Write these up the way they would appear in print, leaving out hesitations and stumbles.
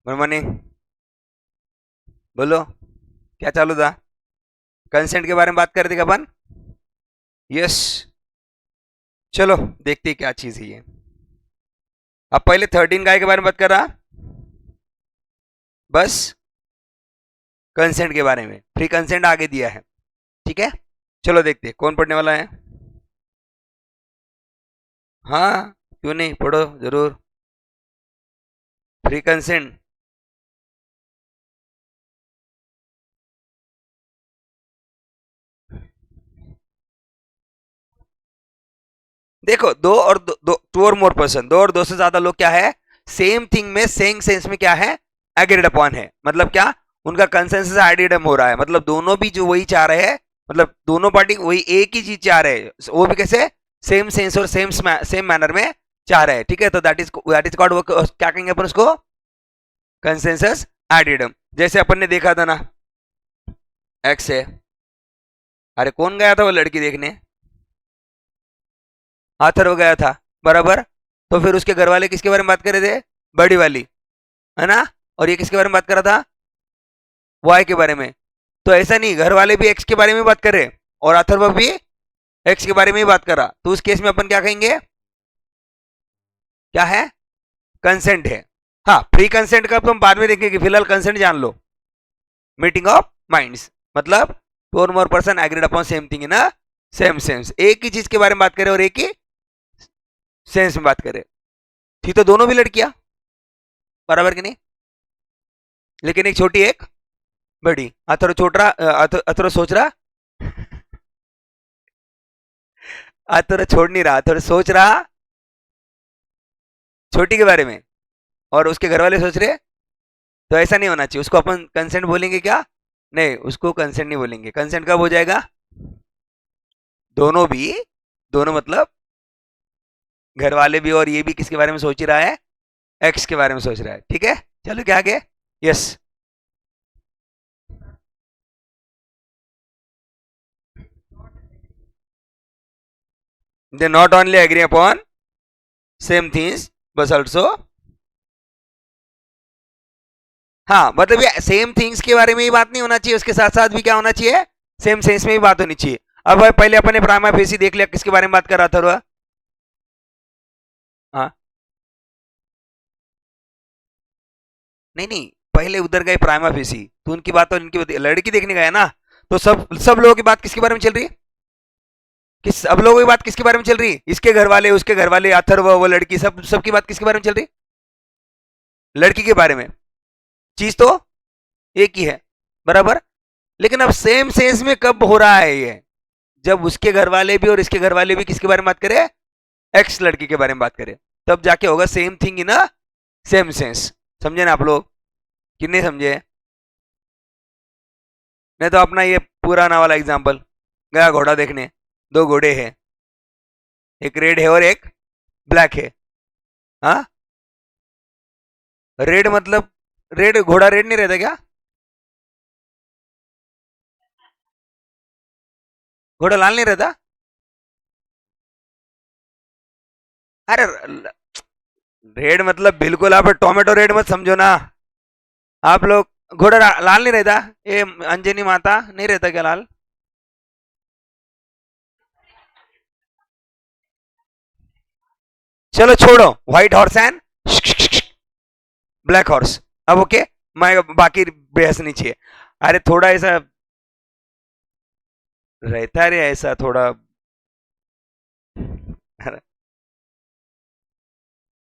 Good morning. बोलो, क्या चालू था? कंसेंट के बारे में बात कर रहे थे क्या अपन? यस। चलो देखते हैं क्या चीज है ये। अब पहले 13 गाय के बारे में बात कर रहा, बस कंसेंट के बारे में। फ्री कंसेंट आगे दिया है, ठीक है। चलो देखते हैं कौन पढ़ने वाला है। हाँ, क्यों नहीं, पढ़ो जरूर। Free consent. देखो, दो और दो, टू और मोर पर्सन, दो और दो से ज्यादा लोग क्या है, सेम थिंग में सेम सेंस में क्या है, एग्रीड अपॉन है। मतलब क्या, उनका कंसेंसस एग्रीड हो रहा है। मतलब दोनों भी जो वही चाह रहे हैं, मतलब दोनों पार्टी वही एक ही चीज चाह रहे हैं, वो भी कैसे, सेम सेंस और सेम मैनर में चाह रहे हैं, ठीक है। तो दैट इज कॉल्ड, वो क्या कहेंगे अपन उसको, कंसेंसस एडिडम। जैसे अपन ने देखा था ना, एक्स है, अरे कौन गया था वो लड़की देखने, अथर्व गया था, बराबर। तो फिर उसके घर वाले किसके बारे में बात कर रहे थे, बड़ी वाली, है ना। और ये किसके बारे में बात कर रहा था, वाई के बारे में। तो ऐसा नहीं, घर वाले भी एक्स के बारे में बात कर रहे और अथर्व भी एक्स के बारे में ही बात कर रहा, तो उस केस में अपन क्या कहेंगे, क्या है, कंसेंट है। हाँ, प्री कंसेंट का तो हम बाद में देखेंगे, फिलहाल कंसेंट जान लो। मीटिंग ऑफ माइंड्स मतलब टू और more person agreed upon same thing in a same sense. एक ही चीज के बारे में बात करें और एक ही सेंस में बात करें, थी तो दोनों भी लड़कियां, बराबर कि नहीं। लेकिन एक छोटी एक बड़ी। अथर्व छोट रहा, अथर्व सोच रहा, अथर्व छोड़ नहीं रहा, अथर्व सोच रहा छोटी के बारे में, और उसके घर वाले सोच रहे। तो ऐसा नहीं होना चाहिए, उसको अपन कंसेंट बोलेंगे क्या, नहीं, उसको कंसेंट नहीं बोलेंगे। कंसेंट कब हो जाएगा, दोनों भी, दोनों मतलब घर वाले भी और ये भी किसके बारे में सोच ही रहा है, एक्स के बारे में सोच रहा है, ठीक है। चलो क्या आगे, yes. They not only agree upon same things but also, हाँ मतलब ये सेम थिंग्स के बारे में ही बात नहीं होना चाहिए, उसके साथ साथ भी क्या होना चाहिए, सेम सेंस में भी बात होनी चाहिए। अब भाई पहले अपने प्राइमा फेसी देख लिया, किसके बारे में बात कर रहा था रुआ? हाँ, नहीं नहीं, पहले उधर गए प्राइमा फेसी, तो उनकी बात और इनकी लड़की देखने गया ना। तो सब सब लोगों की बात किसके बारे में चल रही है, किस, अब लोगों की बात किसके बारे में चल रही है, इसके घर वाले, उसके घर वाले, अथर्व, वो लड़की, सब सबकी बात किसके बारे में चल रही है, लड़की के बारे में। चीज तो एक ही है, बराबर। लेकिन अब सेम सेंस में कब हो रहा है ये, जब उसके घर वाले भी और इसके घर वाले भी किसके बारे में बात करें, एक्स लड़की के बारे में बात करें, तब जाके होगा same thing in a same sense. समझे ना आप लोग, कि नहीं समझे? नहीं तो अपना ये पुराना वाला एग्जाम्पल, गया घोड़ा देखने, दो घोड़े हैं, एक रेड है और एक ब्लैक है। हाँ, रेड मतलब, रेड घोड़ा रेड नहीं रहता क्या, घोड़ा लाल नहीं रहता? अरे रेड मतलब बिल्कुल, आप टोमेटो रेड मत समझो ना आप लोग। घोड़ा लाल नहीं रहता, ये अंजनी माता नहीं रहता क्या लाल? चलो छोड़ो, white horse and black horse. अब ओके, मैं बाकी बहस नहीं चाहिए। अरे थोड़ा ऐसा रहता रे, ऐसा थोड़ा,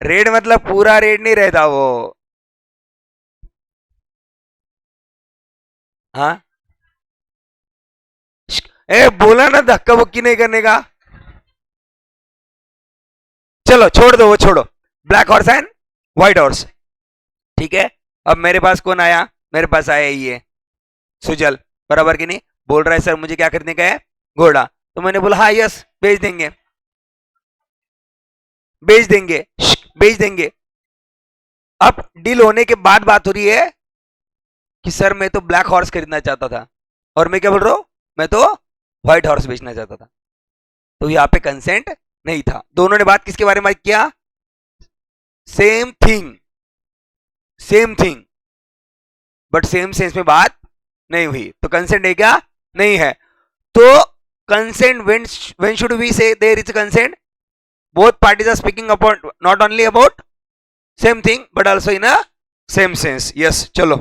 रेड मतलब पूरा रेड नहीं रहता वो। हाँ, ए बोला ना धक्का बुक्की नहीं करने का। चलो छोड़ दो, वो छोड़ो, black horse and white horse, ठीक है। अब मेरे पास कौन आया, मेरे पास आया ये सुजल, बराबर कि नहीं। बोल रहा है सर मुझे क्या खरीदने का है, घोड़ा। तो मैंने बोला हाँ यस, बेच देंगे, बेच देंगे, बेच देंगे। अब डील होने के बाद बात हो रही है कि सर मैं तो ब्लैक हॉर्स खरीदना चाहता था, और मैं क्या बोल रहा हूँ, मैं तो व्हाइट हॉर्स बेचना चाहता था। तो यहाँ पे कंसेंट नहीं था, दोनों ने बात किसके बारे में किया, same thing, same thing but same sense में बात नहीं हुई, तो कंसेंट है क्या? नहीं है। तो consent when should we say there is consent? Both parties are speaking about not only about same thing but also in a same sense. Yes, चलो।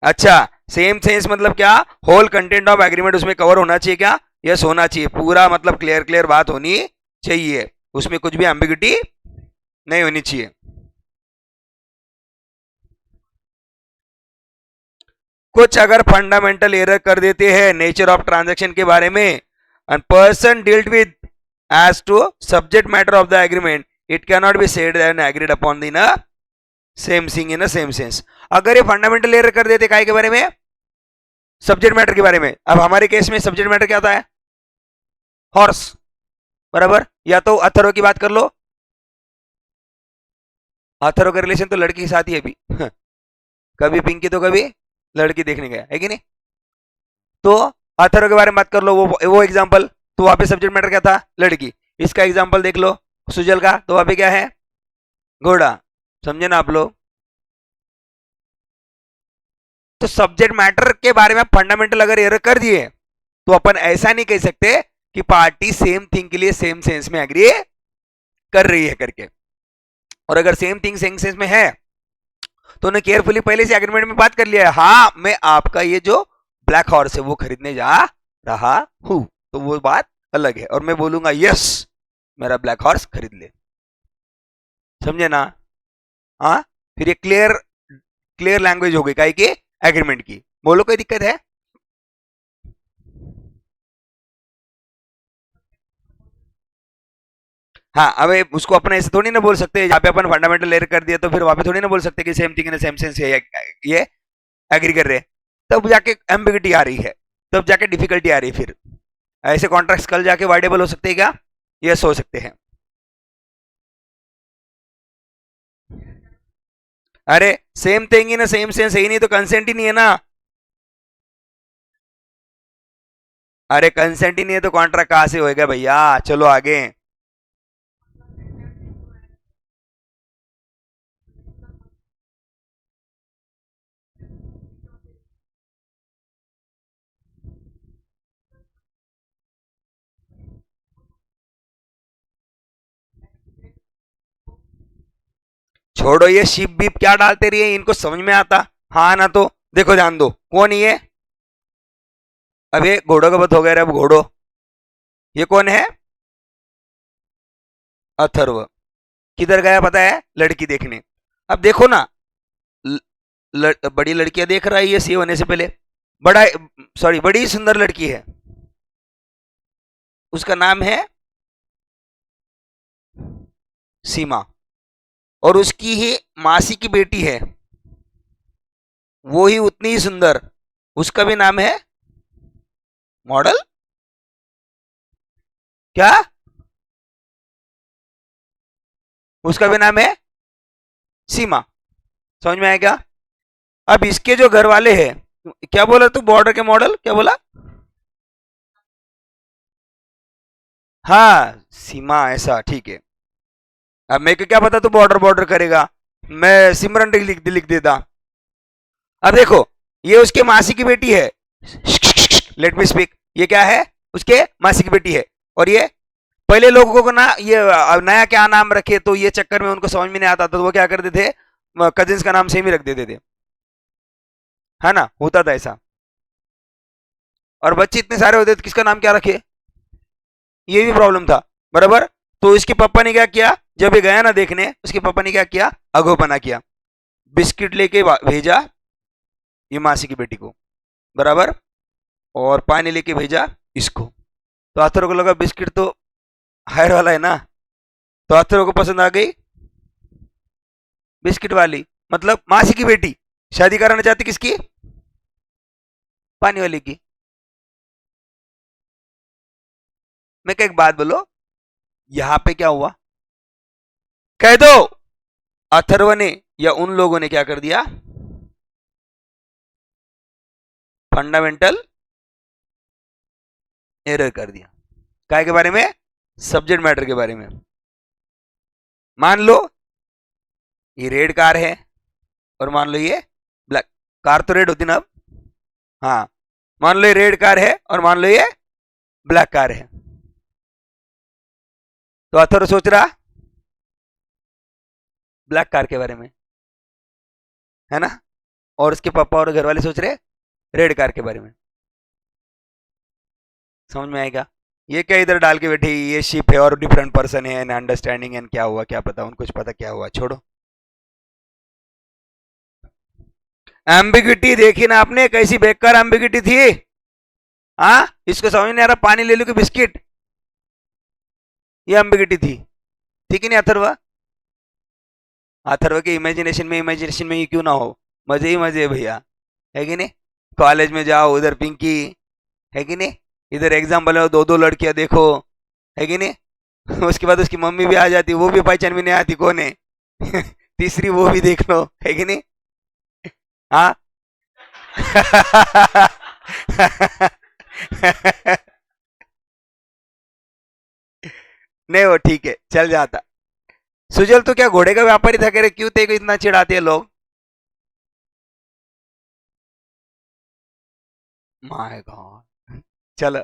अच्छा, सेम सेंस मतलब क्या? होल कंटेंट ऑफ एग्रीमेंट उसमें cover होना चाहिए क्या? Yes, होना चाहिए। पूरा मतलब क्लियर क्लियर बात होनी चाहिए, उसमें कुछ भी एम्बिग्यूटी नहीं होनी चाहिए। कुछ अगर फंडामेंटल एरर कर देते हैं नेचर ऑफ ट्रांजैक्शन के बारे में, and person dealt with as to subject matter of the agreement, it can not be said and agreed upon in a same thing in a same sense. अगर ये fundamental error कर देते काय के बारे में? सब्जेक्ट मैटर के बारे में। अब हमारे केस में सब्जेक्ट मैटर क्या था? है हॉर्स, बराबर। या तो अथर्व की बात कर लो, अथर्व का रिलेशन तो लड़की के साथ ही है अभी कभी पिंकी तो कभी लड़की देखने गया है कि नहीं। तो अथर्व के बारे में बात कर लो, वो एग्जांपल, तो वहां पे सब्जेक्ट मैटर क्या था? लड़की। इसका एग्जांपल देख लो सुजल का, तो वहां पे क्या है? घोड़ा। समझे ना आप लोग? तो सब्जेक्ट मैटर के बारे में फंडामेंटल अगर एरर कर दिए तो अपन ऐसा नहीं कह सकते कि पार्टी सेम थिंग के लिए सेम सेंस में एग्री कर रही है करके। और अगर सेम थिंग सेम सेंस में है तो उन्हें केयरफुली पहले से एग्रीमेंट में बात कर लिया है, हाँ मैं आपका ये जो ब्लैक हॉर्स है वो खरीदने जा रहा हूं, तो वो बात अलग है। और मैं बोलूंगा यस मेरा ब्लैक हॉर्स खरीद ले। समझे ना? हाँ, फिर ये क्लियर क्लियर लैंग्वेज हो गई काहे की? एग्रीमेंट की। बोलो कोई दिक्कत है? हाँ, अब उसको अपन ऐसे थोड़ी ना बोल सकते, जहाँ पे अपन फंडामेंटल एरर कर दिया तो फिर वहां पे थोड़ी ना बोल सकते कि same thing in same sense है, ये एग्री कर रहे हैं। तब जाके एम्बिगिटी आ रही है, तब जाके डिफिकल्टी आ रही है। फिर ऐसे कॉन्ट्रैक्ट्स कल जाके वाइडेबल हो सकते हैं क्या? यस, हो सकते हैं। अरे same thing in same sense है ही नहीं तो कंसेंट ही नहीं है ना। अरे कंसेंट ही नहीं है तो कॉन्ट्रैक्ट कहां से होएगा भैया? चलो आगे। छोड़ो ये शिप बीप क्या डालते रहिए, इनको समझ में आता हाँ ना? तो देखो ध्यान दो, कौन ये? अब ये घोड़ों का बत हो गया। अब घोड़ो, ये कौन है? अथर्व। किधर गया पता है? लड़की देखने। अब देखो ना, बड़ी लड़कियां देख रहा है ये सी होने से पहले। बड़ा, सॉरी, बड़ी सुंदर लड़की है, उसका नाम है सीमा। और उसकी ही मासी की बेटी है, वो ही उतनी ही सुंदर, उसका भी नाम है मॉडल। क्या? उसका भी नाम है सीमा। समझ में आया क्या? अब इसके जो घर वाले हैं, क्या बोला तू? बॉर्डर के मॉडल क्या बोला? हाँ सीमा, ऐसा ठीक है। अब मेरे को क्या पता तू बॉर्डर बॉर्डर करेगा, मैं सिमरन लिख देता। अब देखो, ये उसके मासी की बेटी है। Let me speak. ये क्या है? उसके मासी की बेटी है। और ये पहले लोगों को ना ये नया क्या नाम रखे, तो ये चक्कर में उनको समझ में नहीं आता, तो वो क्या करते थे? कजिन्स का नाम सेम ही रख देते थे, है ना? होता था ऐसा। और बच्चे इतने सारे होते थे, किसका नाम क्या रखे, ये भी प्रॉब्लम था, बराबर। तो इसके पापा ने क्या किया? जब ये गया ना देखने, उसके पापा ने क्या किया? अगोपना किया, बिस्किट लेके भेजा ये मासी की बेटी को, बराबर। और पानी लेके भेजा इसको। तो अथर्व को लगा बिस्किट तो हायर वाला है ना, तो अथर्व को पसंद आ गई बिस्किट वाली, मतलब मासी की बेटी। शादी कराना चाहती किसकी? पानी वाली की। मैं क्या, एक बात बोलो, यहां पे क्या हुआ? कह दो अथर्व ने या उन लोगों ने क्या कर दिया? फंडामेंटल एरर कर दिया। काय के बारे में? सब्जेक्ट मैटर के बारे में। मान लो ये रेड कार है और मान लो ये ब्लैक कार, तो रेड होती ना अब। हाँ, मान लो ये रेड कार है और मान लो ये ब्लैक कार है। तो अथर्व सोच रहा ब्लैक कार के बारे में, है ना, और उसके पापा और घर वाले सोच रहे रेड कार के बारे में। समझ में आएगा? ये क्या इधर डाल के बैठी, ये शिप है और डिफरेंट पर्सन है एंड अंडरस्टैंडिंग एंड क्या हुआ क्या पता, उनको कुछ पता क्या हुआ, छोड़ो। एम्बिग्यूटी देखी ना आपने, कैसी बेकार एम्बिग्यूटी थी। हाँ, इसको समझ नहीं आ रहा पानी ले लो कि बिस्किट, ये एम्बिग्यूटी थी। ठीक है नहीं अथर्व? अथर्व के इमेजिनेशन में ये क्यों ना हो, मजे ही मजे है भैया, है कि नहीं? कॉलेज में जाओ, उधर पिंकी, है कि नहीं, इधर एग्जाम बनाओ, दो दो लड़कियां देखो, है कि नहीं? उसके बाद उसकी मम्मी भी आ जाती, वो भी पहचान में नहीं आती कौन है। तीसरी वो भी देख लो, है कि नहीं? हाँ। नहीं वो ठीक है, चल जाता। सुजल तो क्या घोड़े का व्यापारी था, कह रहे क्यों तेरे को इतना चिढ़ाते हैं लोग? माय गॉड, चलो।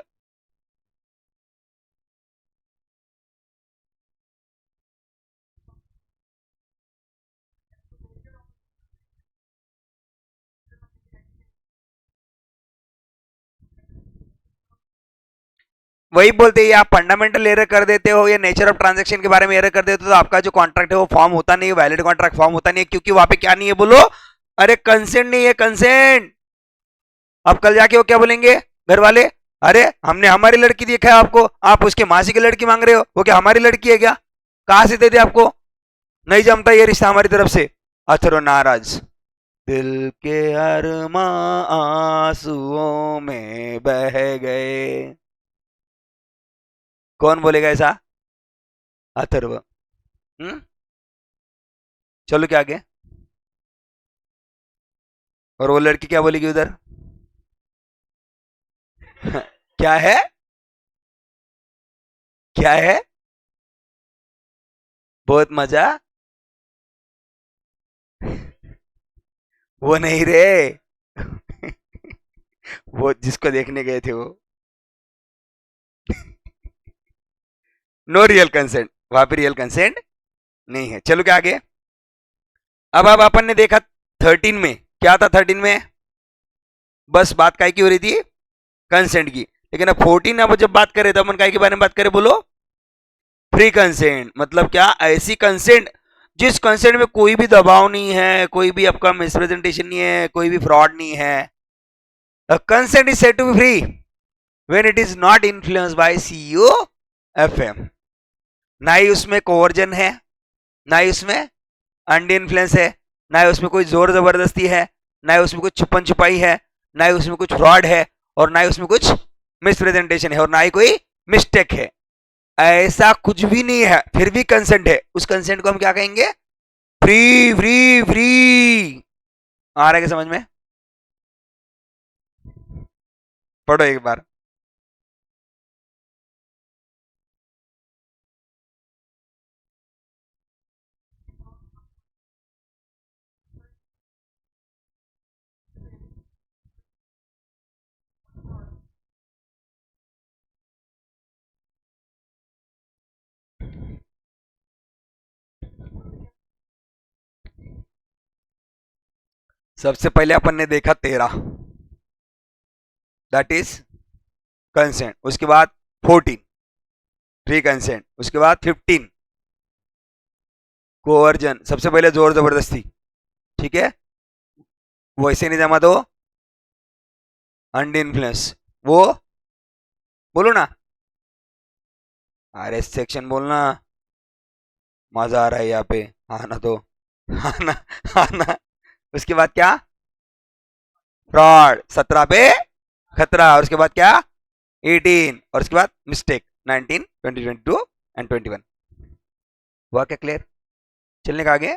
वही बोलते हैं, आप फंडामेंटल एरर कर देते हो या नेचर ऑफ ट्रांजैक्शन के बारे में एरर कर देते हो, तो आपका जो कॉन्ट्रैक्ट है वो फॉर्म होता नहीं है, वैलिड कॉन्ट्रैक्ट फॉर्म होता नहीं है, क्योंकि वहां पे क्या नहीं है बोलो? अरे कंसेंट नहीं है, कंसेंट। अब कल जाके वो क्या बोलेंगे घर वाले? अरे हमने हमारी लड़की देखा है आपको, आप उसके मासी की लड़की मांग रहे हो, वो क्या हमारी लड़की है क्या? कहां से दे दे आपको? नहीं जमता ये रिश्ता हमारी तरफ से। अथर्व नाराज। दिल के अरमां आंसुओं में बह गए। कौन बोलेगा ऐसा? अथर्व। चलो क्या आगे? और वो लड़की क्या बोलेगी उधर? क्या है? क्या है? बहुत मजा। वो नहीं रे। वो जिसको देखने गए थे वो। नो रियल कंसेंट, वहां पे रियल कंसेंट नहीं है। चलो क्या आगे? अब अपन ने देखा 13 में क्या था, 13 में बस बात काय की हो रही थी? कंसेंट की। लेकिन अब 14 अब जब बात करें तो अपन काय के बारे में बात करें बोलो? Free consent. मतलब क्या? ऐसी कंसेंट जिस कंसेंट में कोई भी दबाव नहीं है, कोई भी आपका मिसप्रेजेंटेशन नहीं है, कोई भी फ्रॉड नहीं है। Consent is said to be free when it is not influenced by CEO FM. ना ही उसमें कोवर्जन है, ना ही उसमें अंडर इन्फ्लुएंस है, ना ही उसमें कोई जोर जबरदस्ती है, ना ही उसमें कुछ छुपन छुपाई है, ना ही उसमें कुछ फ्रॉड है, और ना ही उसमें कुछ मिसप्रेजेंटेशन है, और ना ही कोई मिस्टेक है। ऐसा कुछ भी नहीं है, फिर भी कंसेंट है। उस कंसेंट को हम क्या कहेंगे? Free free free. आ रहा है समझ में? पढ़ो एक बार। सबसे पहले अपन ने देखा 13, दैट इज कंसेंट। उसके बाद 14 फ्री कंसेंट। उसके बाद 15 कोवर्जन, सबसे पहले जोर जबरदस्ती, ठीक है, वैसे नहीं जमा तो अंडर इन्फ्लुएंस। वो बोलो ना, अरे सेक्शन बोलना, मजा आ रहा है यहाँ पे, आना तो, आना, आना। उसके बाद क्या? फ्रॉड 17 पे खतरा, और उसके बाद क्या? 18, और उसके बाद मिस्टेक 19, 20, 22 एंड 21। हुआ क्या क्लियर? चलने का आगे।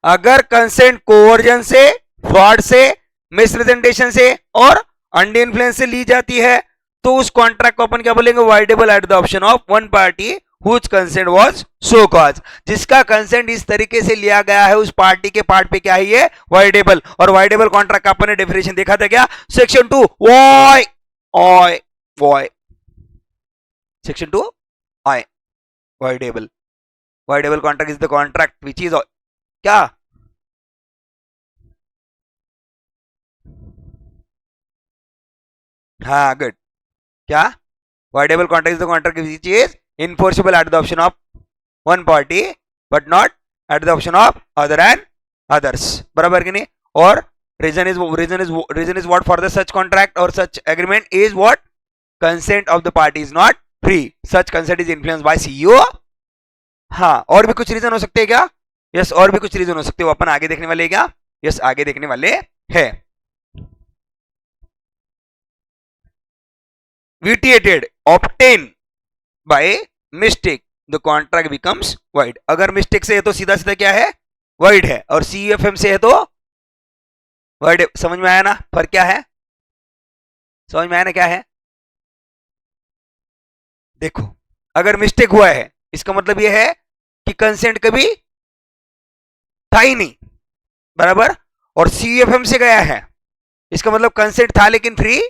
अगर कंसेंट कोवर्जन से, फ्रॉड से, मिसप्रेजेंटेशन से और अंडर इन्फ्लुएंस से ली जाती है तो उस कॉन्ट्रैक्ट को अपन क्या बोलेंगे, voidable at the option of one party whose consent was so caused, जिसका कंसेंट इस तरीके से लिया गया है उस पार्टी के पार्ट पे क्या है ये, वाइडेबल। और वाइडेबल कॉन्ट्रैक्ट का अपन ने डेफिनेशन देखा था क्या, section 2 y i y, section 2 i voidable. Voidable contract is the contract which is क्या, हाँ गुड, क्या, voidable contract is the contract which is enforceable at the option of one party but not at the option of other and others, बराबर कि नहीं। और reason is what for the such contract or such agreement is what, consent of the party is not free, such consent is influenced by CEO। हाँ, और भी कुछ reason हो सकते हैं क्या, यस और भी कुछ रीजन हो सकते हैं, वो अपन आगे देखने वाले हैं क्या, यस आगे देखने वाले हैं। vitiated obtain by mistake the contract becomes void, अगर मिस्टेक से है तो सीधा सीधा क्या है, void है, और CUFM से है तो void है। समझ में आया ना फर्क क्या है, समझ में आया ना क्या है। देखो अगर मिस्टेक हुआ है इसका मतलब यह है कि कंसेंट कभी था ही नहीं, बराबर, और CUFM से गया है इसका मतलब कंसेंट था लेकिन फ्री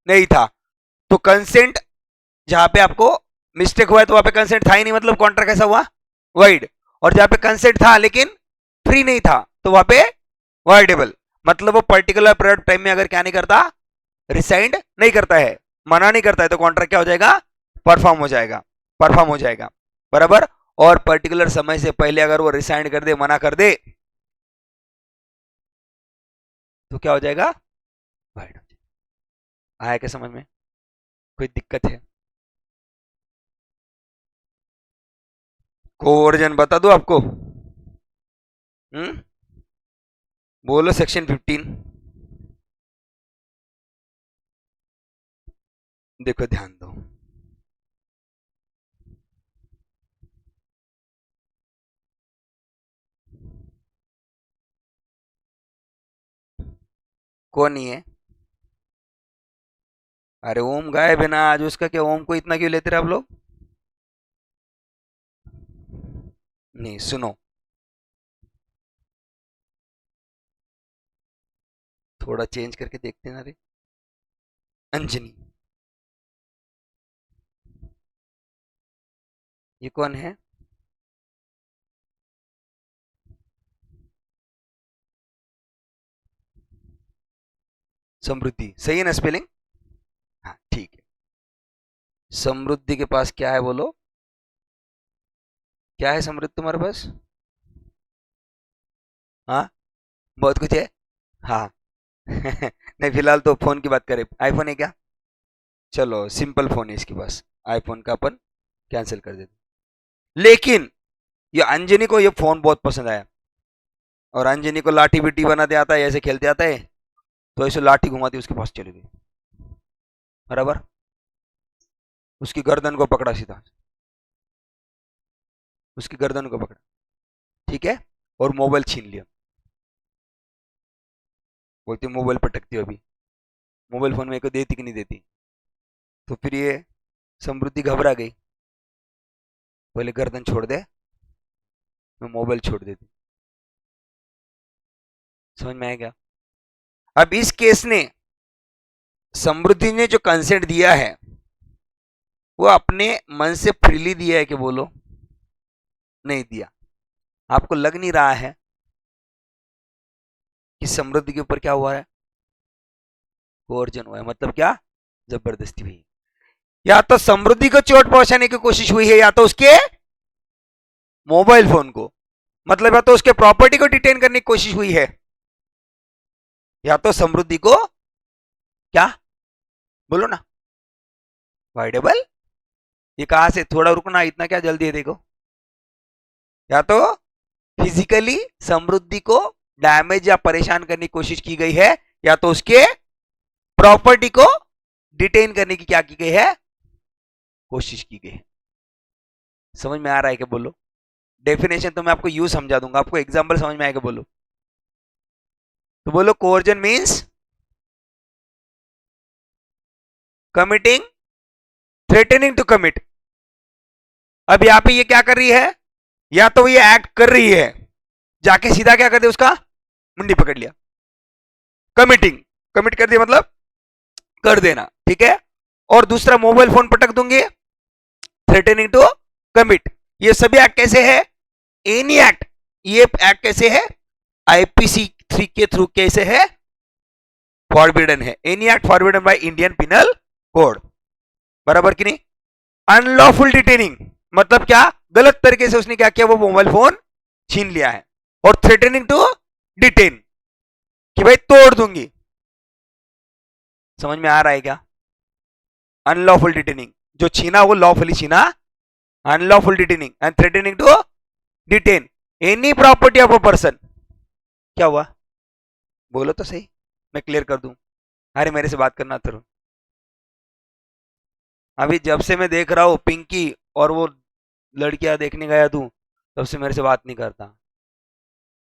नहीं था। तो कंसेंट जहां पे आपको मिस्टेक हुआ है तो वहां पे कंसेंट था ही नहीं, मतलब कॉन्ट्रैक्ट कैसा हुआ, वाइड। और जहां पे कंसेंट था लेकिन फ्री नहीं था तो वहां पे वाइडेबल, मतलब वो पर्टिकुलर पीरियड टाइम में अगर क्या नहीं करता, रिसाइंड नहीं करता है, मना नहीं करता है, तो कॉन्ट्रैक्ट क्या हो जाएगा, परफॉर्म हो जाएगा, परफॉर्म हो जाएगा, बराबर। और पर्टिकुलर समय से पहले अगर वो रिसाइंड कर दे, मना कर दे, तो क्या हो जाएगा, वाइड हो जाएगा। आया क्या समझ में, कोई दिक्कत है, कोवर्जन बता दो आपको, बोलो सेक्शन 15, देखो ध्यान दो, कौन नहीं है, अरे ओम गायब है ना आज, उसका क्या, ओम को इतना क्यों लेते रहे आप लोग, नहीं सुनो, थोड़ा चेंज करके देखते हैं ना रे, अंजनी, ये कौन है, समृद्धि, सही है ना स्पेलिंग, हाँ ठीक है। समृद्धि के पास क्या है बोलो, क्या है समृद्धि तुम्हारे पास, हाँ बहुत कुछ है, हाँ नहीं फिलहाल तो फोन की बात करें, आईफोन है क्या, चलो सिंपल फोन है इसके पास, आईफोन का अपन कैंसिल कर देते। लेकिन ये अंजनी को ये फोन बहुत पसंद आया, और अंजनी को लाठी बिट्टी बनाते आता है, ऐसे खेलते आता है, तो ऐसे लाठी घुमाती उसके पास चली गई, बराबर, उसकी गर्दन को पकड़ा सीधा, उसकी गर्दन को पकड़ा, ठीक है, और मोबाइल छीन लिया, बोलती मोबाइल पटकती हो अभी, मोबाइल फोन मेरे को देती कि नहीं देती। तो फिर ये समृद्धि घबरा गई, बोले गर्दन छोड़ दे, मैं मोबाइल छोड़ देती, समझ में आया क्या। अब इस केस ने समृद्धि ने जो कंसेंट दिया है वो अपने मन से फ्रीली दिया है कि बोलो, नहीं दिया, आपको लग नहीं रहा है कि समृद्धि के ऊपर क्या हुआ है, कोर्जन हुआ है, मतलब क्या, जबरदस्ती हुई, या तो समृद्धि को चोट पहुंचाने की कोशिश हुई है, या तो उसके मोबाइल फोन को, मतलब या तो उसके प्रॉपर्टी को डिटेन करने की कोशिश हुई है, या तो समृद्धि को क्या, बोलो ना, वाइडेबल, ये कहां से, थोड़ा रुकना, इतना क्या जल्दी है देखो, या तो फिजिकली समृद्धि को डैमेज या परेशान करने की कोशिश की गई है, या तो उसके प्रॉपर्टी को डिटेन करने की क्या की गई है, कोशिश की गई है। समझ में आ रहा है क्या बोलो, डेफिनेशन तो मैं आपको यूं समझा दूंगा, आपको एग्जांपल समझ में आएगा बोलो, तो बोलो coercion means committing threatening to commit. अब यहां पे ये क्या कर रही है, या तो ये एक्ट कर रही है, जाके सीधा क्या कर दे, उसका मुंडी पकड़ लिया, कमिटिंग, कमिट कर दिया मतलब कर देना, ठीक है। और दूसरा मोबाइल फोन पटक दूंगी, थ्रेटनिंग टू कमिट। ये सभी एक्ट कैसे है, एनी एक्ट, ये एक्ट कैसे है, आईपीसी 3 के थ्रू कैसे है, फॉरबिडन है, any act forbidden by Indian penal code, बराबर कि नहीं। अनलॉफुल डिटेनिंग मतलब क्या, गलत तरीके से उसने क्या किया, वो मोबाइल फोन छीन लिया है। और थ्रेटनिंग टू डिटेन कि भाई तोड़ दूंगी, समझ में आ रहा है क्या। अनलॉफुल डिटेनिंग, जो छीना वो लॉफुली छीना, unlawful detaining and threatening to detain any property of a person. क्या हुआ, बोलो तो सही, मैं क्लियर कर दूं। अरे मेरे से बात करना तरुण, अभी जब से मैं देख रहा हूं पिंकी और वो लड़कियां देखने गया तू, तब से मेरे से बात नहीं करता,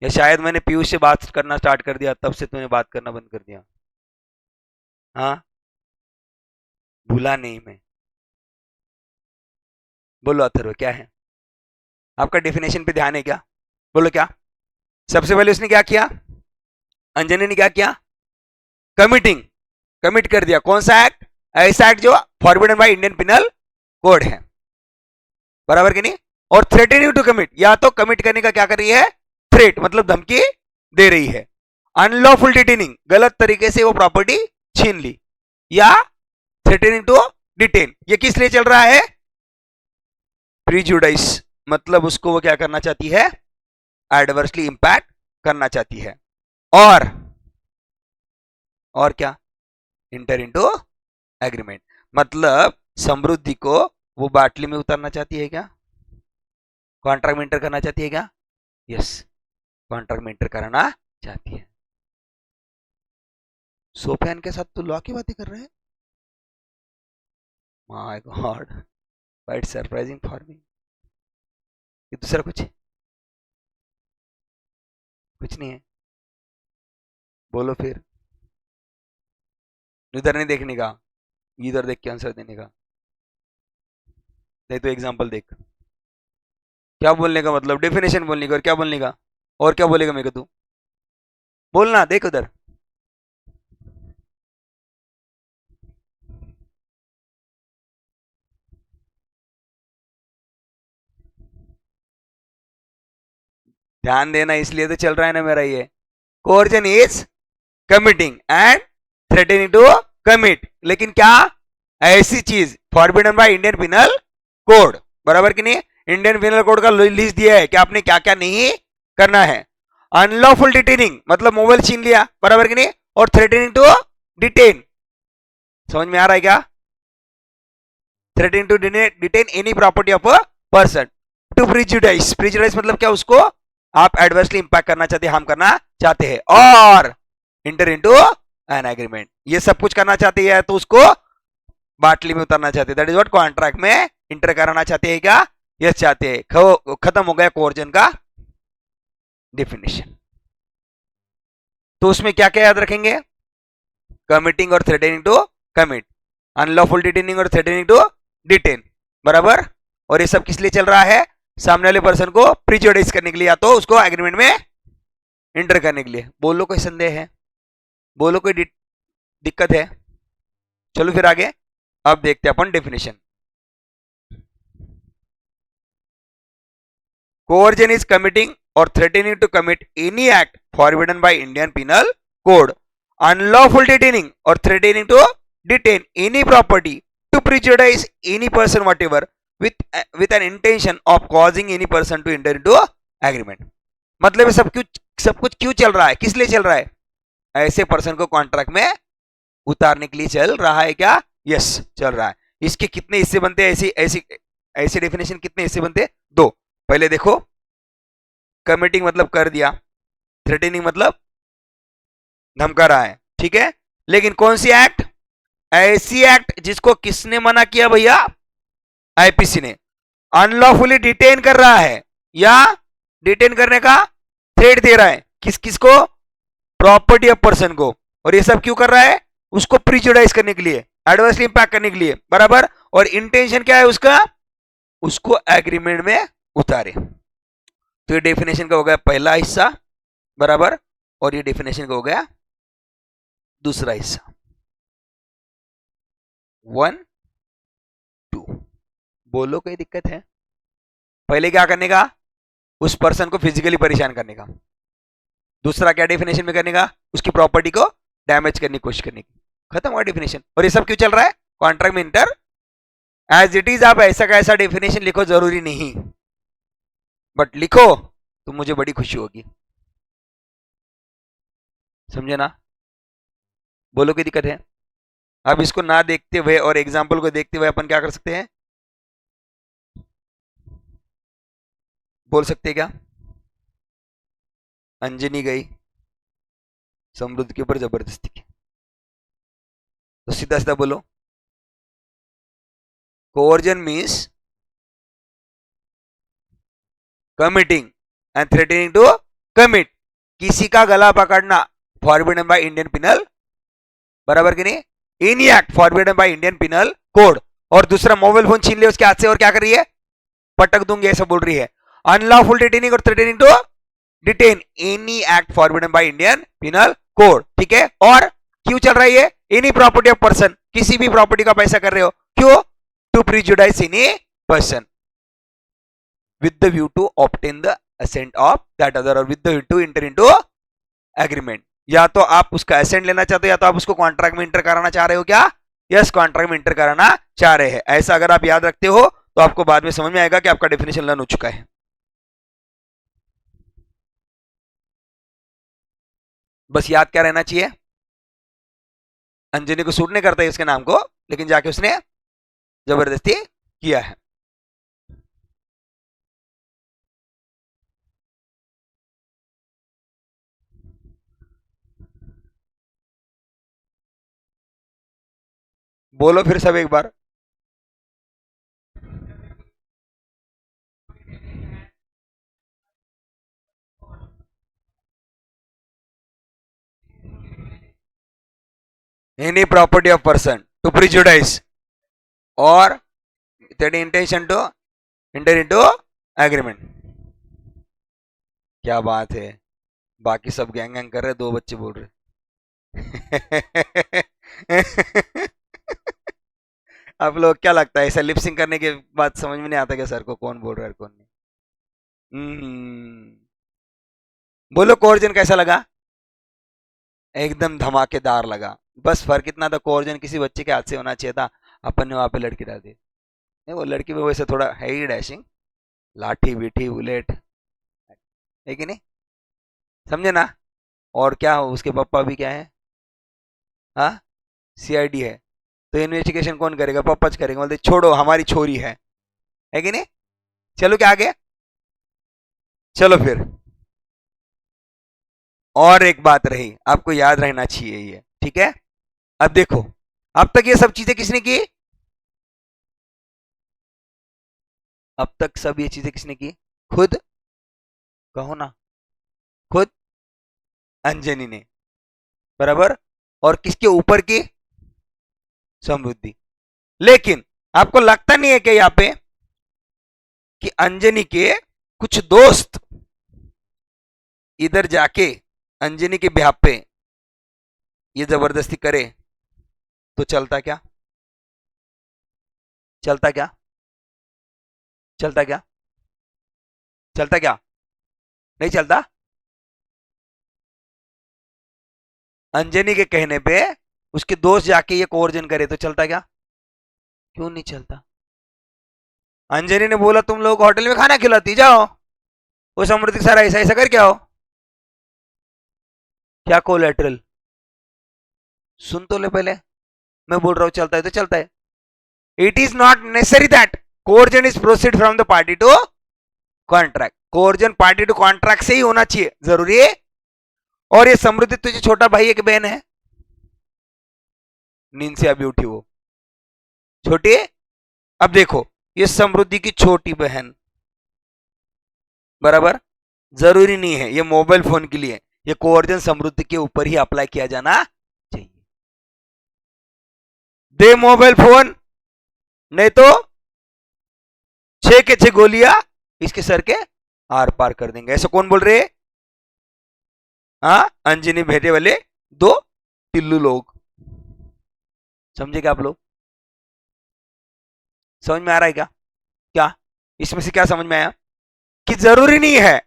या शायद मैंने पीयूष से बात करना स्टार्ट कर दिया तब से तूने बात करना बंद कर दिया। हाँ, भूला नहीं मैं। बोलो अथर्व क्या है, आपका डेफिनेशन पे ध्यान है क्या, बोलो क्या। सबसे पहले उसने क्या किया, अंजनी ने क्या किया, कमिटिंग, कमिट कर दिया। कौन सा एक्ट, ऐसा एक्ट जो forbidden by Indian penal code है, बराबर कि नहीं। और थ्रेटनिंग टू कमिट, या तो कमिट करने का क्या कर रही है, थ्रेट मतलब धमकी दे रही है। अनलॉफुल डिटेनिंग, गलत तरीके से वो प्रॉपर्टी छीन ली, या थ्रेटनिंग टू डिटेन, ये किस लिए चल रहा है, प्रीजुडाइस मतलब उसको वो क्या करना चाहती है, एडवर्सली इंपैक्ट करना चाहती है। और क्या, इंटर इनटू एग्रीमेंट मतलब समृद्धि को वो बाटली में उतारना चाहती है क्या, कॉन्ट्रैक्ट में इंटर करना चाहती है क्या, यस, कॉन्ट्रैक्ट में इंटर कराना चाहती है। सोफियान के साथ तो लॉ की बातें कर रहे हैं, my God, quite surprising for me. ये दूसरा कुछ नहीं है, बोलो फिर। इधर नहीं देखने का, इधर देख के आंसर देने का। देख तो एग्जांपल देख, क्या बोलने का मतलब, डेफिनेशन बोलने का, और क्या बोलने का, और क्या बोलेगा मेरे को तू, बोलना, देख उधर। ध्यान देना, इसलिए तो चल रहा है ना मेरा ये। Coercion is committing and threatening to commit, लेकिन क्या, ऐसी चीज forbidden by Indian penal code, बराबर कि नहीं। इंडियन पिनल कोड का लिस्ट दिया है कि आपने क्या क्या नहीं करना है। अनलॉफुल डिटेनिंग मतलब मोबाइल छीन लिया, बराबर कि नहीं। और थ्रेटनिंग टू डिटेन, समझ में आ रहा है क्या, threatening to detain any property of a person. To prejudice, prejudice मतलब क्या, उसको आप एडवर्सली इंपैक्ट करना चाहते हैं, हार्म करना चाहते हैं। और इंटर इनटू एन एग्रीमेंट, ये सब कुछ करना चाहते हैं तो उसको बाटली में उतारना चाहते हैं, दैट इज व्हाट, कॉन्ट्रैक्ट में इंटर कराना चाहते हैं क्या, यस चाहते हैं। खत्म हो गया कोर्जन का डेफिनेशन। तो उसमें क्या क्या याद रखेंगे, कमिटिंग और threatening to commit, unlawful detaining और थ्रेटनिंग टू डिटेन, बराबर। और ये सब किस लिए चल रहा है, सामने वाले पर्सन को प्रिजुडाइज करने के लिए, या तो उसको एग्रीमेंट में इंटर करने के लिए। बोलो कोई संदेह है, बोलो कोई दिक्कत है, चलो फिर आगे। अब देखते हैं अपन डेफिनेशन। कोर्जन इज कमिटिंग और threatening to commit any act forbidden by Indian penal Code, unlawful detaining और threatening to detain any property to prejudice any person whatever with an intention of causing any person to enter into agreement। मतलब ये सब कुछ क्यों चल रहा है, किस लिए चल रहा है, ऐसे पर्सन को कॉन्ट्रैक्ट में उतारने के लिए चल रहा है क्या, यस चल रहा है। इसके कितने हिस्से बनते हैं, ऐसी ऐसी ऐसे डेफिनेशन कितने हिस्से बनते हैं, दो। पहले देखो, कमिटिंग मतलब कर दिया, थ्रेटनिंग मतलब धमका रहा है, ठीक है। लेकिन कौन सी एक्ट, ऐसी एक्ट जिसको किसने मना किया भैया, आईपीसी ने, अनलॉफुली डिटेन कर रहा है या डिटेन करने का थ्रेट दे रहा है, किस किस को, प्रॉपर्टी ऑफ पर्सन को। और ये सब क्यों कर रहा है, उसको प्रिजुडाइज करने के लिए, एडवर्सली इंपैक्ट करने के लिए, बराबर। और इंटेंशन क्या है उसका, उसको एग्रीमेंट में उतारे। तो ये डेफिनेशन का हो गया पहला हिस्सा, बराबर, और ये डेफिनेशन का हो गया दूसरा हिस्सा। 1 2। बोलो कोई दिक्कत है? पहले क्या करने का, उस पर्सन को फिजिकली परेशान करने का। दूसरा क्या डेफिनेशन में करने का, उसकी प्रॉपर्टी को डैमेज करने की कोशिश करने की। खत्म हुआ डेफिनेशन। और ये सब क्यों चल रहा है, कॉन्ट्रैक्ट में इंटर एज इट इज। आप ऐसा का ऐसा डेफिनेशन लिखो, जरूरी नहीं, बट लिखो तो मुझे बड़ी खुशी होगी। समझे ना? बोलो कोई दिक्कत है? अब इसको ना देखते हुए और एग्जाम्पल को देखते हुए अपन क्या कर सकते हैं, बोल सकते हैं क्या? अंजनी गई समृद्ध के ऊपर जबरदस्ती की, तो सीधा सीधा बोलो, coercion means committing and threatening to commit, किसी का गला पकड़ना फॉरबिडन बाय इंडियन पिनल, बराबर कि नहीं, any act forbidden by Indian penal code. और दूसरा मोबाइल फोन छीन ले उसके हाथ से और क्या कर रही है, पटक दूंगी ऐसा बोल रही है। अनलॉफुल डिटेनिंग और threatening to detain, any act forbidden by Indian penal code, ठीक है। और क्यों चल रहा है ये, एनी प्रॉपर्टी ऑफ पर्सन, किसी भी प्रॉपर्टी का पैसा कर रहे हो, क्यों, to prejudice any person with the view to obtain the assent of that other or with the view to enter into agreement। या तो आप उसका असेंट लेना चाहते हो या तो आप उसको कॉन्ट्रैक्ट में इंटर कराना चाह रहे हो। क्या? यस, कॉन्ट्रैक्ट में इंटर कराना चाह रहे हैं। ऐसा अगर आप याद रखते हो तो आपको बाद में समझ में आएगा कि आपका डेफिनेशन लर्न हो चुका है। बस याद क्या रहना चाहिए, अंजनी को सूट नहीं करता है उसके नाम को, लेकिन जाके उसने जबरदस्ती किया है। बोलो फिर सब एक बार। Any property of person to prejudice or that intention to enter into agreement। क्या बात है, बाकी सब गैंग गैंग कर रहे, दो बच्चे बोल रहे। आप लोग क्या लगता है, ऐसा लिपसिंग करने के बाद समझ में नहीं आता क्या सर को कौन बोल रहा है कौन नहीं? बोलो कोर्जन कैसा लगा? एकदम धमाकेदार लगा। बस फर्क इतना था, कोर्जन किसी बच्चे के हाथ से होना चाहिए था, अपन ने वहां पे लड़की डाल दी। नहीं, वो लड़की में वैसे थोड़ा है ही डैशिंग, लाठी बीठी बुलेट है कि नहीं, समझे ना? और क्या हो, उसके पापा भी क्या है, हाँ, सीआईडी है। तो इन्वेस्टिगेशन कौन करेगा, पापा करेगा। बोलते छोड़ो हमारी छोरी है कि नहीं? चलो क्या आगे, चलो फिर। और एक बात रही, आपको याद रहना चाहिए ये, ठीक है। अब देखो, अब तक ये सब चीजें किसने की, अब तक सब ये चीजें किसने की, खुद, कहो ना, खुद अंजनी ने, बराबर। और किसके ऊपर की, समृद्धि। लेकिन आपको लगता नहीं है कि यहां पे कि अंजनी के कुछ दोस्त इधर जाके अंजनी के ब्याह पे ये जबरदस्ती करे तो चलता क्या, चलता क्या, चलता क्या, चलता क्या, नहीं चलता? अंजनी के कहने पे उसके दोस्त जाके ये कोर्जन करे तो चलता क्या, क्यों नहीं चलता? अंजनी ने बोला तुम लोग होटल में खाना खिलाती जाओ, वो समृद्धि सारा ऐसा ऐसा कर क्या हो, क्या कोलेटरल, सुन तो ले पहले, मैं बोल रहा हूं चलता है तो चलता है। It is not necessary that coercion is proceed from the party to contract, coercion party to contract से ही होना चाहिए, जरूरी है। और ये समृद्धि तुझे छोटा भाई है कि बहन है, नींद से अभी उठी वो छोटी। अब देखो, ये समृद्धि की छोटी बहन, बराबर, जरूरी नहीं है ये मोबाइल फोन के लिए, ये कोर्जन समृद्धि के ऊपर ही अप्लाई किया जाना चाहिए। दे मोबाइल फोन, नहीं तो 6 के 6 गोलियां इसके सर के आर पार कर देंगे। ऐसा कौन बोल रहे हैं? हाँ, अंजनी भेटे वाले दो टिल्लू लोग। समझे क्या आप लोग? समझ में आ रहा है क्या? क्या इसमें से क्या समझ में आया? कि जरूरी नहीं है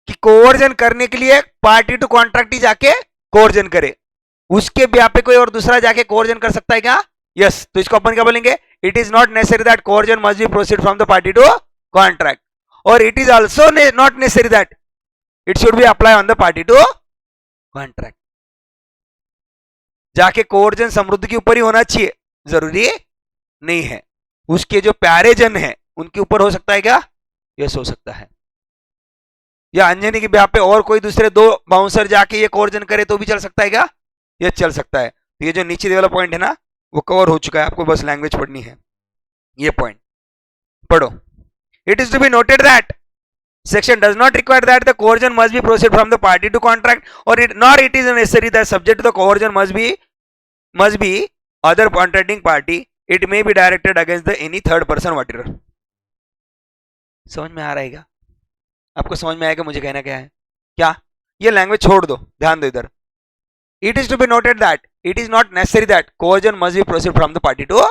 कि कोवर्जन करने के लिए पार्टी टू कॉन्ट्रैक्ट ही जाके कोवर्जन करे, उसके ब्याह पे कोई और दूसरा जाके कोवर्जन कर सकता है क्या? यस। तो इसको अपन क्या बोलेंगे? It is not necessary that coercion must be proceed from the party to contract, or it is also not necessary that it should be apply on the party to contract. जाके coercion समृद्ध के ऊपर ही होना चाहिए, जरूरी नहीं है। उसके जो प्यारे जन है उनके ऊपर हो सकता है क्या? यस, हो सकता है। या अंजनी के ब्याह पे और कोई दूसरे दो बाउंसर जाके ये कोवर्जन करे तो भी चल सकता है क्या? ये चल सकता है। तो ये जो नीचे वाला पॉइंट है ना, वो कवर हो चुका है, आपको बस लैंग्वेज पढ़नी है। ये पॉइंट पढ़ो। It is to be noted that section does not require that the coercion must be proceed from the party to contract, or it nor it is necessary that subject to the coercion must be other contracting party. It may be directed against the any third person whatever. समझ में आ रहा है क्या? आपको समझ में आएगा मुझे कहना क्या है? क्या ये लैंग्वेज छोड़ दो, ध्यान दो इधर। It is to be noted that it is not necessary that coercion must be proceed from the party to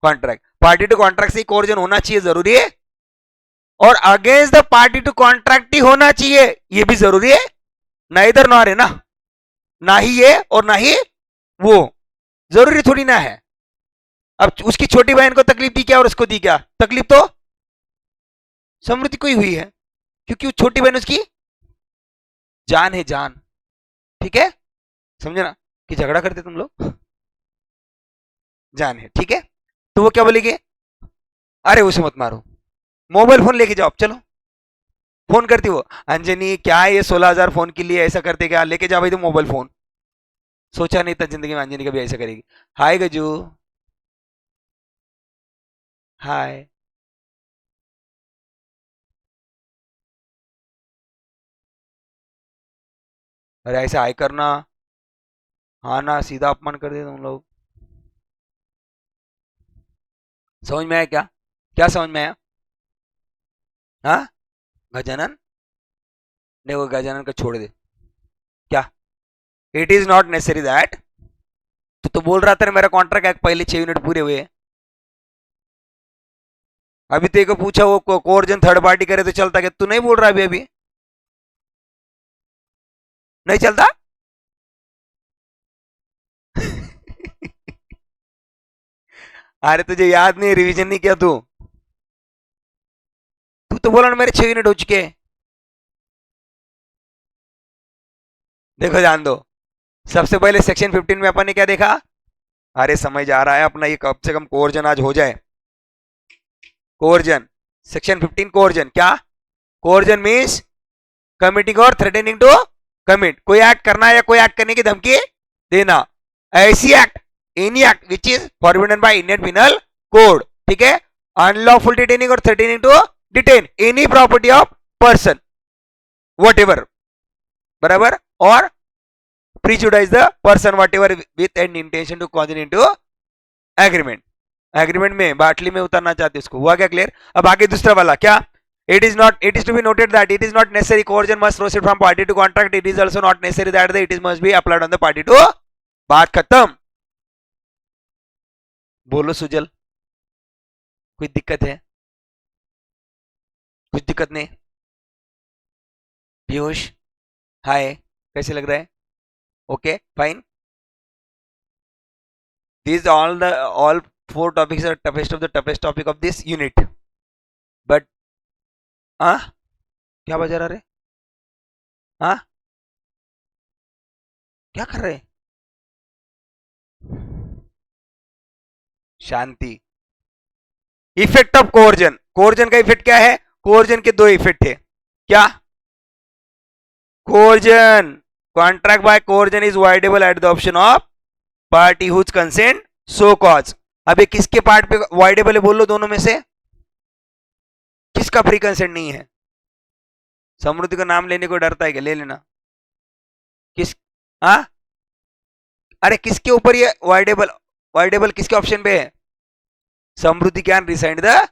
contract. Party to contract से कोवर्जन होना चाहिए, जरूरी है, और against the party to contract ही होना चाहिए, ये भी जरूरी है। ना इधर ना है ना, ना ही ये और ना ही वो, जरूरी थोड़ी ना है। अब उसकी छोटी बहन को तकलीफ दी क्या और उसको दी क्या? तकलीफ तो समृद्धि को ही हुई है, क्योंकि वो छोटी बहन उसकी जान है, जान। ठीक है, समझे ना? कि झगड़ा करते तुम लोग, जान है, ठीक है। तो वो क्या बोलेगी? अरे उसे मत मारो, मोबाइल फोन लेके जाओ, चलो। फोन करती वो, अंजनी क्या है ये 16,000 फोन के लिए ऐसा करते क्या? लेके जा भाई तो मोबाइल फोन। सोचा नहीं था जिंदगी में अंजनी कभी ऐसा करेगी। हाय गजू, हाय। अरे ऐसा हाय करना, हाँ ना, सीधा अपमान कर दे तुम लोग। समझ में आया क्या? क्या समझ में आया? हाँ, गजानन, देखो गजानन का छोड़ दे। क्या? It is not necessary that, तो बोल रहा था ना मेरा कॉन्ट्रैक्ट पहले 6 यूनिट पूरे हुए। अभी तेरे को पूछा वो कोवर्जन थर्ड पार्टी करे तो चलता क्या? तू नहीं बोल रहा अभी अभी नहीं चलता। अरे तुझे याद नहीं, रिवीजन नहीं किया तू? तू तो बोला ना मेरे 6 यूनिट हो चुके हैं। देखो जान दो, सबसे पहले सेक्शन 15 में अपन ने क्या देखा? अरे समझ आ रहा है अपना, ये कम से कम कोवर्जन आज हो जाए। कोवर्जन सेक्शन 15, कोवर्जन क्या? कोवर्जन मीन्स कमिटिंग और थ्रेटनिंग टू कमिट, कोई एक्ट करना या कोई एक्ट करने की धमकी देना। ऐसी act, any act which is forbidden by Indian penal code, ठीक है। अनलॉफुल डिटेनिंग और threatening to detain any property of person whatever, बराबर, और prejudice the person whatever with an intention to cause in to agreement. Agreement में बाटली में उतारना चाहते उसको, हुआ क्या क्लियर? अब आगे दूसरा वाला क्या? It is to be noted that it is not necessary coercion must proceed from party to contract. It is also not necessary that it is must be applied on the party to। बात खत्म। बोलो सुजल, कोई दिक्कत है? कुछ दिक्कत नहीं? पीयूष, हाय, कैसे लग रहा है? Okay fine. These all 4 topics are toughest of the toughest topic of this unit, but हाँ क्या बजा रहा रे? हाँ क्या कर रहे? शांति। इफेक्ट ऑफ कोवर्जन, कोवर्जन का इफेक्ट क्या है? कोवर्जन के दो इफेक्ट है। क्या? Coercion, contract by coercion is voidable at the option of party whose consent so caused. अबे किसके पार्ट पे वाइडेबल है बोलो दोनों में से? किसका फ्री कंसेंट नहीं है? समृद्धि का नाम लेने को डरता है क्या? ले लेना। किस? हाँ, अरे किसके ऊपर ये वाइडेबल, वाइडेबल किसके ऑप्शन पे है? Samriddhi can rescind the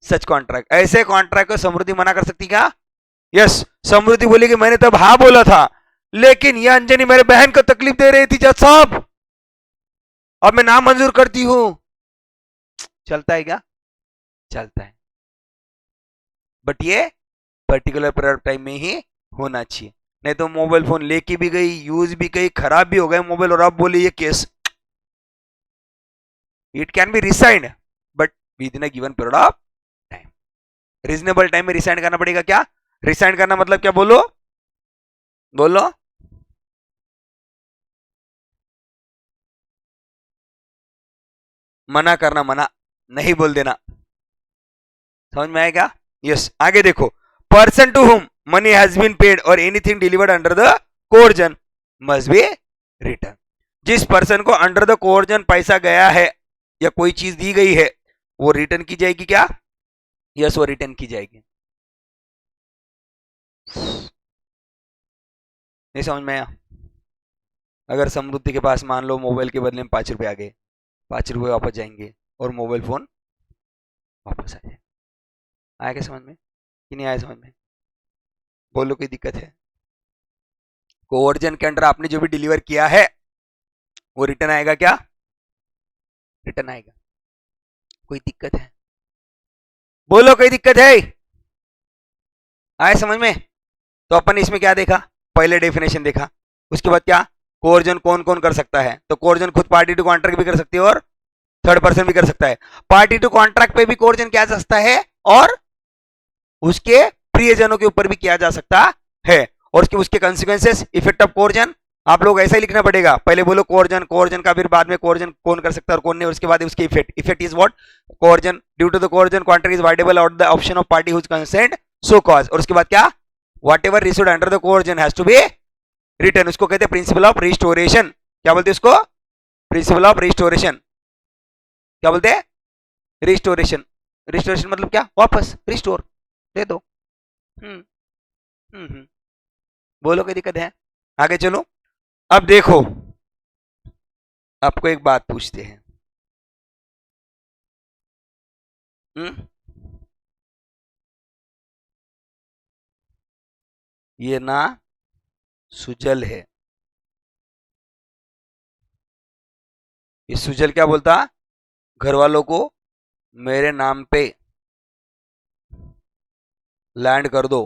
such contract. ऐसे कॉन्ट्रैक्ट को समृद्धि मना कर सकती क्या? यस। समृद्धि बोली कि मैंने तब हाँ बोला था, लेकिन यह अंजनी मेरे बहन को तकलीफ दे रही थी जज साहब, अब मैं नाम मंजूर करती हूं। चलता है क्या? चलता है, बट ये पर्टिकुलर पीरियड ऑफ टाइम में ही होना चाहिए, नहीं तो मोबाइल फोन लेके भी गई, यूज भी गई, खराब भी हो गए मोबाइल, और अब बोले ये case. It can be rescinded but with in a given period of time. Reasonable time में रिसाइंड करना पड़ेगा। क्या रिसाइंड करना मतलब? क्या बोलो बोलो। मना करना, मना नहीं बोल देना। समझ में आएगा? यस। आगे देखो, person to whom money has been paid और anything delivered under the coercion must be return. जिस पर्सन को अंडर द कोर्जन पैसा गया है या कोई चीज दी गई है, वो रिटर्न की जाएगी। क्या? यस, वो रिटर्न की जाएगी। नहीं समझ में आया? अगर समृद्धि के पास मान लो मोबाइल के बदले में 5 रुपए आ गए, 5 रुपए वापस जाएंगे और मोबाइल फोन वापस आ जाए। आया क्या समझ में कि नहीं आया समझ में? बोलो कोई दिक्कत है? कोवर्जन के अंडर आपने जो भी डिलीवर किया है वो रिटर्न आएगा। क्या रिटर्न आएगा? कोई दिक्कत है? बोलो कोई दिक्कत है? आए समझ में? तो अपन इसमें क्या देखा? पहले डेफिनेशन देखा, उसके बाद क्या, कोवर्जन कौन कौन कर सकता है। तो कोवर्जन खुद पार्टी टू कॉन्ट्रैक्ट भी कर सकती है और थर्ड पर्सन भी कर सकता है। पार्टी टू कॉन्ट्रैक्ट पे भी कोवर्जन किया जा सकता है और उसके प्रियजनों के ऊपर भी किया जा सकता है। और उसके कंसिक्वेंसेस, इफेक्ट ऑफ कोवर्जन, आप लोग ऐसा ही लिखना पड़ेगा। पहले बोलो कोवर्जन, कोवर्जन का, फिर बाद में कोवर्जन कौन कर सकता है और कौन नहीं, उसके बाद उसके effect. Effect is what? Coercion due to the coercion contract is voidable out the option of party whose consent so caused. और उसके बाद क्या, whatever received under the coercion has to be return. उसको कहते हैं principle of restoration. क्या बोलते हैं उसको? Principle of restoration. क्या बोलते हैं? रिस्टोरेशन। रिस्टोरेशन मतलब क्या? वापस रिस्टोर दे दो। हम्म हम्म। बोलो कोई दिक्कत है? आगे चलो। अब देखो, आपको एक बात पूछते हैं। ये ना सुजल है, ये सुजल क्या बोलता? घर वालों को मेरे नाम पे लैंड कर दो,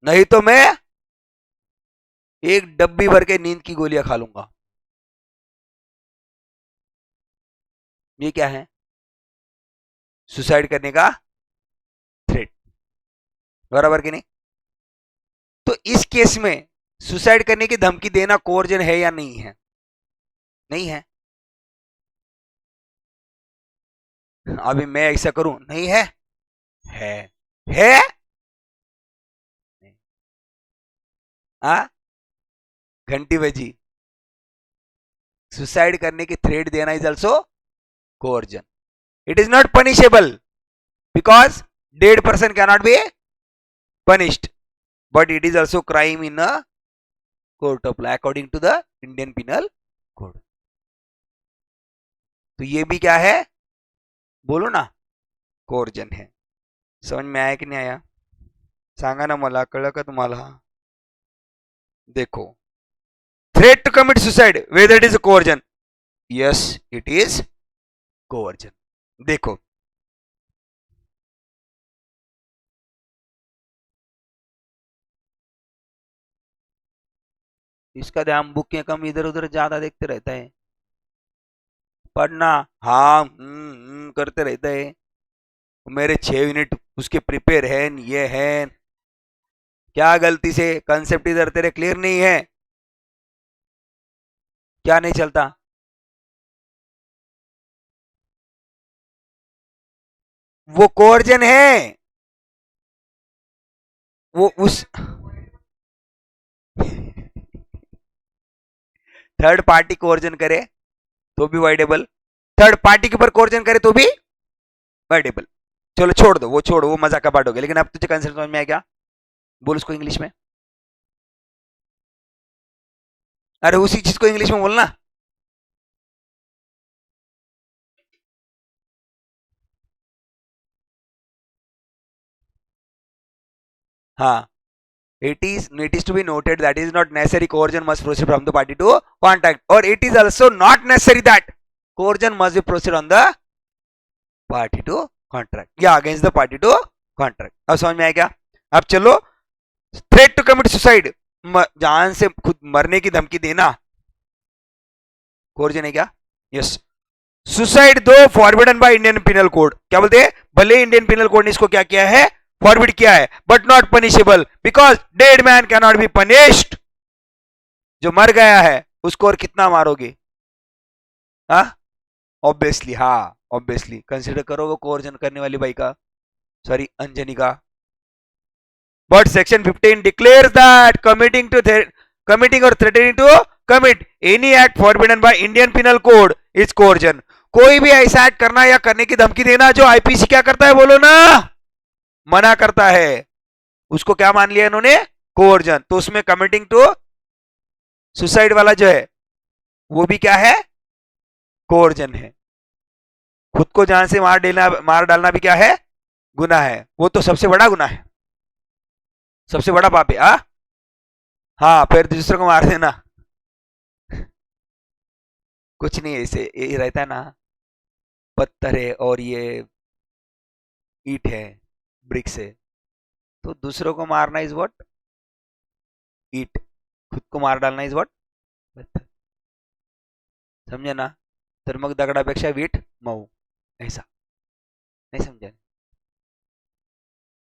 नहीं तो मैं एक डब्बी भर के नींद की गोलियां खा लूंगा। ये क्या है? सुसाइड करने का थ्रेट। बराबर कि नहीं? तो इस केस में सुसाइड करने की धमकी देना कोर्जन है या नहीं है? नहीं है। अभी मैं ऐसा करूं, नहीं है? है। है? आ घंटी बजी। सुसाइड करने की थ्रेट देना is also coercion. It is not punishable because dead person cannot be punished, but it is also crime in a court of law according to the Indian Penal Code. तो ये भी क्या है? बोलो ना, कोर्जन है। समझ में आया कि नहीं आया? सांगा ना मला, कळलं का तुम्हाला? देखो, threat to commit suicide whether it is a coercion, yes it is coercion। देखो, इसका ध्यान बुक के कम इधर उधर ज्यादा देखते रहता है, पढ़ना हाँ करते रहता है। मेरे 6 यूनिट उसके प्रिपेयर है, ये है क्या, गलती से कंसेप्ट इधर तेरे क्लियर नहीं है? क्या नहीं चलता? वो कोर्जन है, वो उस थर्ड पार्टी कोर्जन करे तो भी वाइडेबल, थर्ड पार्टी के ऊपर कोर्जन करे तो भी वाइडेबल। चलो छोड़ दो, वो छोड़ो, वो मजाक का पार्ट हो गया। लेकिन अब तुझे कंसेप्ट समझ में आया क्या? बोल उसको इंग्लिश में। अरे उसी चीज को इंग्लिश में बोलना। हाँ, it is to be noted that it is not necessary coercion must proceed from the party to contract, or it is also not necessary that coercion must be proceed on the party to contract या against the party to contract. अब समझ में आया क्या? अब चलो, threat to commit suicide, जान से खुद मरने की धमकी देना कोर्जन है क्या? यस. सुसाइड दो forbidden by Indian penal code, क्या बोलते हैं, भले इंडियन पिनल कोड ने इसको क्या किया है, फॉरबिड किया है, but not punishable because dead man can not be punished. जो मर गया है उसको और कितना मारोगे? हाँ, ऑब्वियसली, हाँ ऑब्वियसली कंसिडर करो वो कोर्जन करने वाली बाई का, सॉरी अंजनी का. But section 15 declares that committing or threatening to commit any act forbidden by Indian Penal Code is coercion. कोई भी ऐसा एक्ट करना या करने की धमकी देना जो आईपीसी क्या करता है, बोलो ना, मना करता है, उसको क्या मान लिया इन्होंने, कोर्जन. तो उसमें कमिटिंग टू सुसाइड वाला जो है वो भी क्या है, कोर्जन है. खुद को जान से मार डालना भी क्या है, गुनाह है. वो तो सबसे बड़ा गुनाह है, सबसे बड़ा पाप है. हाँ, फिर दूसरे को मार देना कुछ नहीं, ऐसे ये रहता है ना, पत्थर है और ये ईट है, ब्रिक्स है, तो दूसरों को मारना इज व्हाट, ईट. खुद को मार डालना इज व्हाट, पत्थर. समझे ना? तर मग दगडापेक्षा वीट मऊ, ऐसा. नहीं समझे?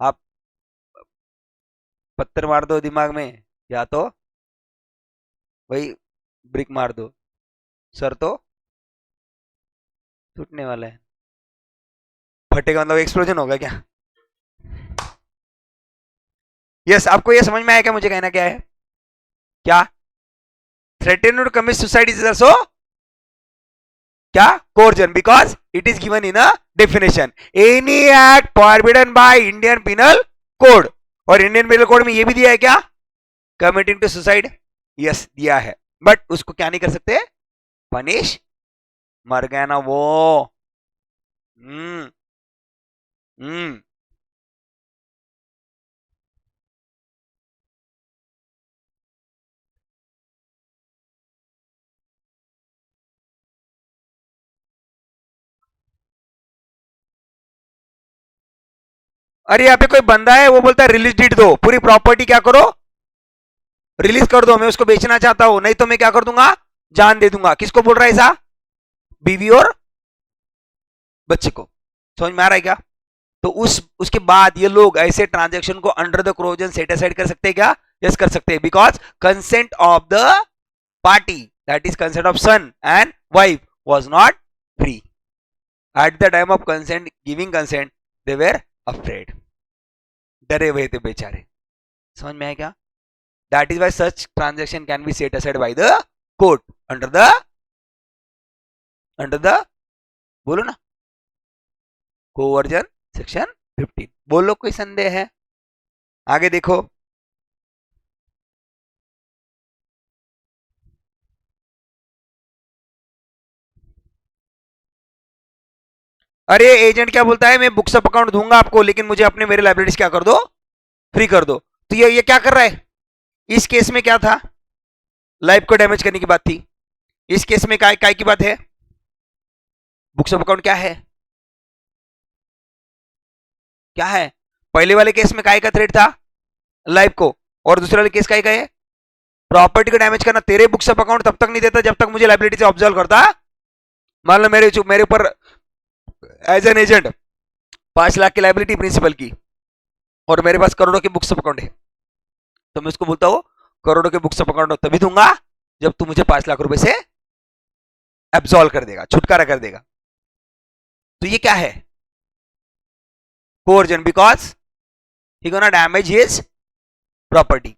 आप पत्थर मार दो दिमाग में, या तो वही ब्रिक मार दो, सर तो टूटने वाला है. फटेगा मतलब एक्सप्लोजन होगा क्या? यस, आपको ये समझ में आया क्या मुझे कहना क्या है? क्या threaten to commit suicide is also क्या, coercion, because it is given in a definition, any act forbidden by Indian penal code. और इंडियन पिनल कोड में ये भी दिया है क्या, कमिटिंग टू सुसाइड. यस दिया है, बट उसको क्या नहीं कर सकते, पनिश. मर गया ना वो. हम्म हम्म अरे यहाँ पे कोई बंदा है, वो बोलता है रिलीज डीड दो, पूरी प्रॉपर्टी क्या करो, रिलीज कर दो, मैं उसको बेचना चाहता हूं, नहीं तो मैं क्या कर दूंगा, जान दे दूंगा. किसको बोल रहा है ऐसा, बीवी और बच्चे को. समझ में आ रहा है क्या? तो उसके बाद ये लोग ऐसे ट्रांजेक्शन को under the coercion set aside कर सकते हैं क्या? यस कर सकते हैं, because consent of the party, that is consent of son and wife, was not free at the time of consent, giving consent they were afraid, डरे हुए थे बेचारे. समझ में आया क्या? That is why such transaction can be set aside by the court under the बोलो ना, कोवर्जन सेक्शन 15. बोलो कोई संदेह है? आगे देखो. अरे एजेंट क्या बोलता है, मैं बुक्स ऑफ अकाउंट दूंगा आपको, लेकिन मुझे अपने मेरे लाइब्रेरीज क्या कर दो, फ्री कर दो. तो ये क्या कर रहा है, इस केस में क्या था, लाइफ को डैमेज करने की बात थी. इस केस में काय की बात है, बुक्स ऑफ अकाउंट क्या है, क्या है. पहले वाले केस में काय का थ्रेट था, लाइफ को, और दूसरे वाले केस काय का है, प्रॉपर्टी को डैमेज करना. तेरे बुक्स ऑफ अकाउंट तब तक नहीं देता जब तक मुझे लाइब्रेरी से ऑब्जर्व करता. मान लो मेरे ऊपर एज एन एजेंट 5 लाख की लाइबिलिटी प्रिंसिपल की, और मेरे पास करोड़ों के बुक्स ऑफ अकाउंट है, तो मैं उसको बोलता हूँ करोड़ों के बुक्स ऑफ अकाउंट तभी दूंगा जब तू मुझे 5 लाख रुपए से एब्सॉल्व कर देगा, छुटकारा कर देगा. तो ये क्या है, coercion, because he gonna damage his property.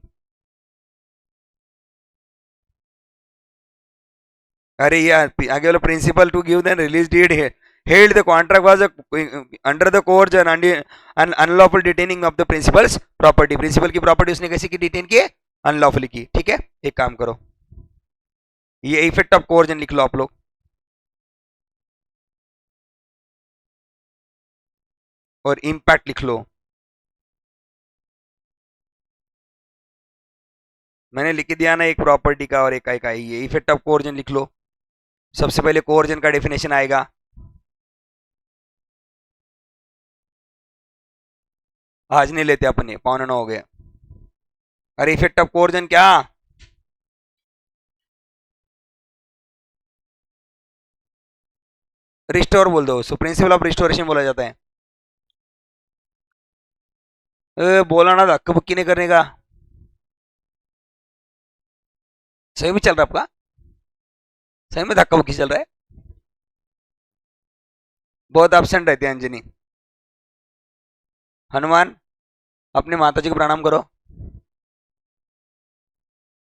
अरे यार आगे वाला principal to give the release deed है, held the contract was under the coercion and unlawful detaining of the principal's property. Principal की प्रॉपर्टी उसने कैसे की, डिटेन की, अनलॉफुली की. ठीक है, एक काम करो, ये इफेक्ट ऑफ कोर्जन लिख लो आप लोग, और इम्पैक्ट लिख लो. मैंने लिख दिया ना, एक प्रॉपर्टी का और एक का इकाई, ये इफेक्ट ऑफ कोऑर्जन लिख लो। सबसे पहले कोऑर्जन का डेफिनेशन आएगा। आज नहीं लेते अपने, 8:45 हो गए। अरे इफेक्ट ऑफ कोऑर्जन क्या? रिस्टोर बोल दो, सो प्रिंसिपल ऑफ रिस्टोरेशन बोला जाता है। बोला ना, धक्का बुक्की नहीं करने का। सही में चल रहा है आपका? सही में धक्का बुक्की चल रहा है? बहुत एब्सेंट रहती है अंजनी। हनुमान, अपने माता जी को प्रणाम करो।